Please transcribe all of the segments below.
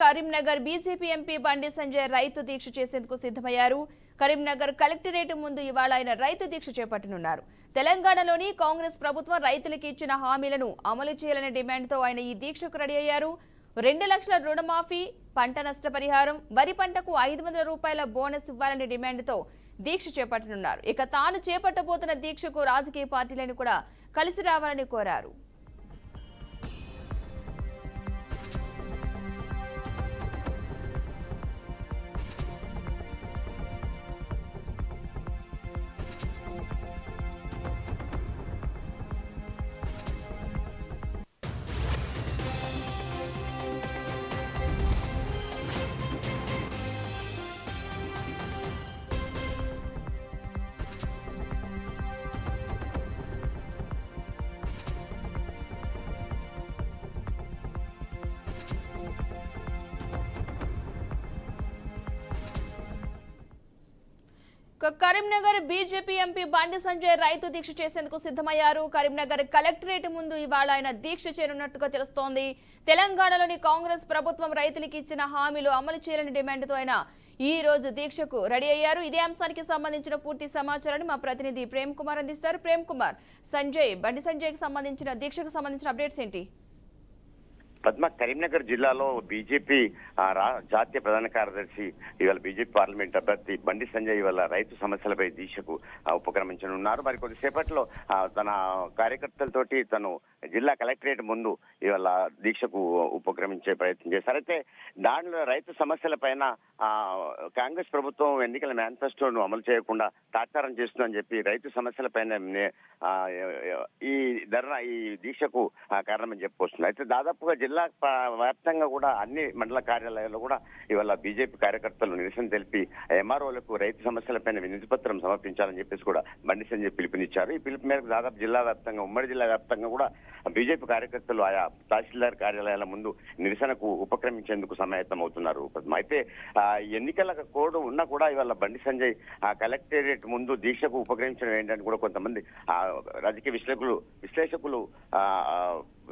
Karimnagar BJP MP Bandi Sanjay రైతు దీక్ష చేసేందుకు సిద్ధమయ్యారు. కరీంనగర్ కలెక్టరేట్ ముందు ఇవాళ ఆయన రైతు దీక్ష చేపట్టనున్నారు. తెలంగాణలోని కాంగ్రెస్ ప్రభుత్వం రైతులకు ఇచ్చిన హామీలను అమలు చేయాలనే డిమాండ్తో ఆయన ఈ దీక్షకు రెడీ అయ్యారు. 2 లక్షల రుణమాఫీ, పంట నష్టపరిహారం, వరి పంటకు 500 రూపాయల బోనస్ ఇవ్వాలనే డిమాండ్తో దీక్ష చేపట్టనున్నారు. ఇక తాను చేపట్టబోతున్న దీక్షకు రాజకీయ పార్టీలను కూడా కలిసి రావాలని కోరారు. కరీంనగర్ బీజేపీ ఎంపీ బండి సంజయ్ రైతు దీక్ష చేసేందుకు సిద్ధమయ్యారు. కరీంనగర్ కలెక్టరేట్ ముందు ఇవాళ ఆయన దీక్ష చేరున్నట్టుగా తెలుస్తోంది. తెలంగాణలోని కాంగ్రెస్ ప్రభుత్వం రైతులకు ఇచ్చిన హామీలు అమలు చేయాలని డిమాండ్తో ఆయన ఈ రోజు దీక్షకు రెడీ అయ్యారు. ఇదే అంశానికి సంబంధించిన పూర్తి సమాచారాన్ని మా ప్రతినిధి ప్రేమ్ కుమార్ అందిస్తారు. ప్రేమ్ కుమార్, బండి సంజయ్కి సంబంధించిన దీక్షకు సంబంధించిన అప్డేట్స్ ఏంటి? పద్మ, కరీంనగర్ జిల్లాలో బీజేపీ జాతీయ ప్రధాన కార్యదర్శి ఇవాళ బీజేపీ పార్లమెంట్ అభ్యర్థి బండి సంజయ్ ఇవాళ రైతు సమస్యలపై దీక్షకు ఉపక్రమించనున్నారు. మరి కొద్దిసేపట్లో తన కార్యకర్తలతోటి తను జిల్లా కలెక్టరేట్ ముందు ఇవాళ దీక్షకు ఉపక్రమించే ప్రయత్నం చేశారు. అయితే దానిలో రైతు సమస్యల పైన కాంగ్రెస్ ప్రభుత్వం ఎన్నికల మేనిఫెస్టోను అమలు చేయకుండా తాత్సారం చేస్తుందని చెప్పి రైతు సమస్యల పైన ఈ దీక్షకు కారణమని చెప్పుకొస్తుంది. అయితే దాదాపుగా జిల్లా వ్యాప్తంగా కూడా అన్ని మండల కార్యాలయాల్లో కూడా ఇవాళ బీజేపీ కార్యకర్తలు నిరసన తెలిపి ఎంఆర్ఓలకు రైతు సమస్యలపైన వినతి పత్రం సమర్పించాలని చెప్పేసి కూడా బండి సంజయ్ పిలుపునిచ్చారు. ఈ పిలుపు మేరకు దాదాపు జిల్లా వ్యాప్తంగా, ఉమ్మడి జిల్లా వ్యాప్తంగా కూడా బీజేపీ కార్యకర్తలు ఆయా తహసీల్దార్ కార్యాలయాల ముందు నిరసనకు ఉపక్రమించేందుకు సమాయత్తం అవుతున్నారు. అయితే ఎన్నికల కోడ్ ఉన్నా కూడా ఇవాళ బండి సంజయ్ కలెక్టరేట్ ముందు దీక్షకు ఉపక్రమించడం ఏంటని కూడా కొంతమంది రాజకీయ విశ్లేషకులు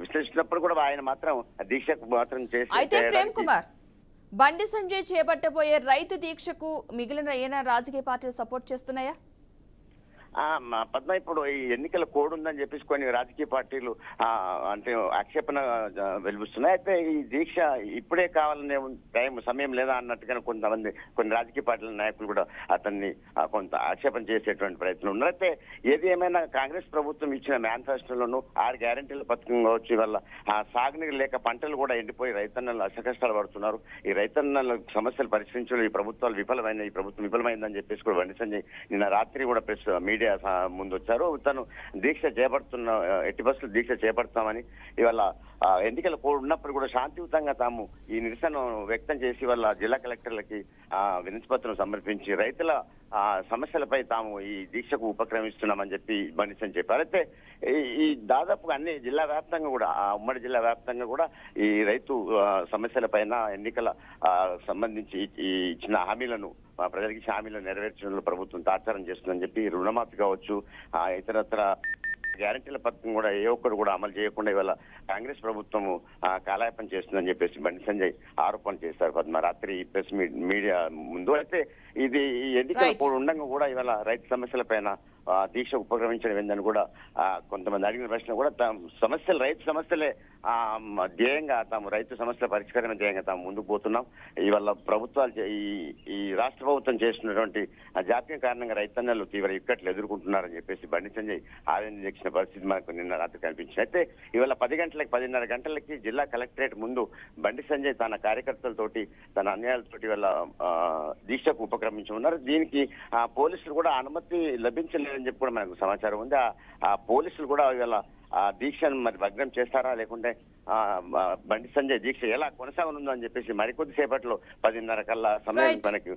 విశ్లేషించినప్పుడు కూడా ఆయన మాత్రం దీక్షకు మాత్రం చేసి. అయితే ప్రేమ్ కుమార్, బండి సంజయ్ చేపట్టబోయే రైతు దీక్షకు మిగిలిన ఏమైనా రాజకీయ పార్టీలు సపోర్ట్ చేస్తున్నాయా? పద్మ, ఇప్పుడు ఈ ఎన్నికల కోడ్ ఉందని చెప్పేసి కొన్ని రాజకీయ పార్టీలు అంటే ఆక్షేపణ వెలువస్తున్నాయి. అయితే ఈ దీక్ష ఇప్పుడే కావాలనే సమయం లేదా అన్నట్టుగా కొన్ని రాజకీయ పార్టీల నాయకులు కూడా అతన్ని కొంత ఆక్షేపణ చేసేటువంటి ప్రయత్నం ఉన్నారు. అయితే ఏది ఏమైనా కాంగ్రెస్ ప్రభుత్వం ఇచ్చిన మేనిఫెస్టోలోను 6 గ్యారెంటీల పథకం కావచ్చు, వల్ల సాగునీరు లేక పంటలు కూడా ఎండిపోయి రైతన్నలు అష్టకష్టాలు పడుతున్నారు. ఈ రైతన్నల సమస్యలు పరిష్కరించడం ఈ ప్రభుత్వం విఫలమైందని చెప్పేసి కూడా బండి సంజయ్ నిన్న రాత్రి కూడా మీడియా ముందు వచ్చారు. తను దీక్ష చేపడుతున్న ఎట్టి బస్సులు దీక్ష చేపడతామని ఇవాళ ఎన్నికల కోడ్ ఉన్నప్పుడు కూడా శాంతియుతంగా తాము ఈ నిరసన వ్యక్తం చేసి వాళ్ళ జిల్లా కలెక్టర్లకి వినతి పత్రం సమర్పించి రైతుల సమస్యలపై తాము ఈ దీక్షకు ఉపక్రమిస్తున్నామని చెప్పి బండి సంజయ్ చెప్పారు. అయితే ఈ దాదాపుగా అన్ని జిల్లా వ్యాప్తంగా కూడా, ఉమ్మడి జిల్లా వ్యాప్తంగా కూడా ఈ రైతు సమస్యల పైన ఎన్నికల సంబంధించి ఇచ్చిన హామీలను ప్రజలకి హామీలను నెరవేర్చడంలో ప్రభుత్వం తాత్సారం చేస్తుందని చెప్పి రుణమాఫీ కావచ్చు, ఇతరత్ర గ్యారంటీల పథకం కూడా ఏ ఒక్కరు కూడా అమలు చేయకుండా ఇవాళ కాంగ్రెస్ ప్రభుత్వము కాలయాపన చేస్తుందని చెప్పేసి బండి సంజయ్ ఆరోపణ చేశారు పద్మ రాత్రి ప్రెస్ మీడియా ముందు. అయితే ఇది ఎన్నికల కోడ్ ఉండగా కూడా ఇవాళ రైతు సమస్యల పైన దీక్ష ఉపక్రమించడం ఏందని కూడా కొంతమంది అడిగిన ప్రశ్న కూడా రైతు సమస్యలే ధ్యేయంగా రైతు సమస్యల పరిష్కారమే ధ్యేయంగా తాము ముందుకు పోతున్నాం. ఇవాళ ప్రభుత్వాలు ఈ రాష్ట్ర ప్రభుత్వం చేస్తున్నటువంటి జాతీయ కారణంగా రైతన్నలు తీవ్ర ఇక్కట్లు ఎదుర్కొంటున్నారని చెప్పేసి బండి సంజయ్ ఆవేదన చేసిన పరిస్థితి మనకు నిన్న రాత్రి కనిపించింది. అయితే ఇవాళ 10:30 గంటలకి జిల్లా కలెక్టరేట్ ముందు బండి సంజయ్ తన కార్యకర్తలతోటి తన అన్యాయాలతోటి ఇవాళ దీక్షకు ఉపక్రమించున్నారు. దీనికి పోలీసులు కూడా అనుమతి లభించలేదని చెప్పి కూడా మనకు సమాచారం ఉంది. ఆ పోలీసులు కూడా ఇవాళ దీక్షను మరి భగ్నం చేస్తారా, లేకుంటే బండి సంజయ్ దీక్ష ఎలా కొనసాగనుందో అని చెప్పేసి మరికొద్ది సేపట్లో 10:30 కల్లా సమయం మనకి.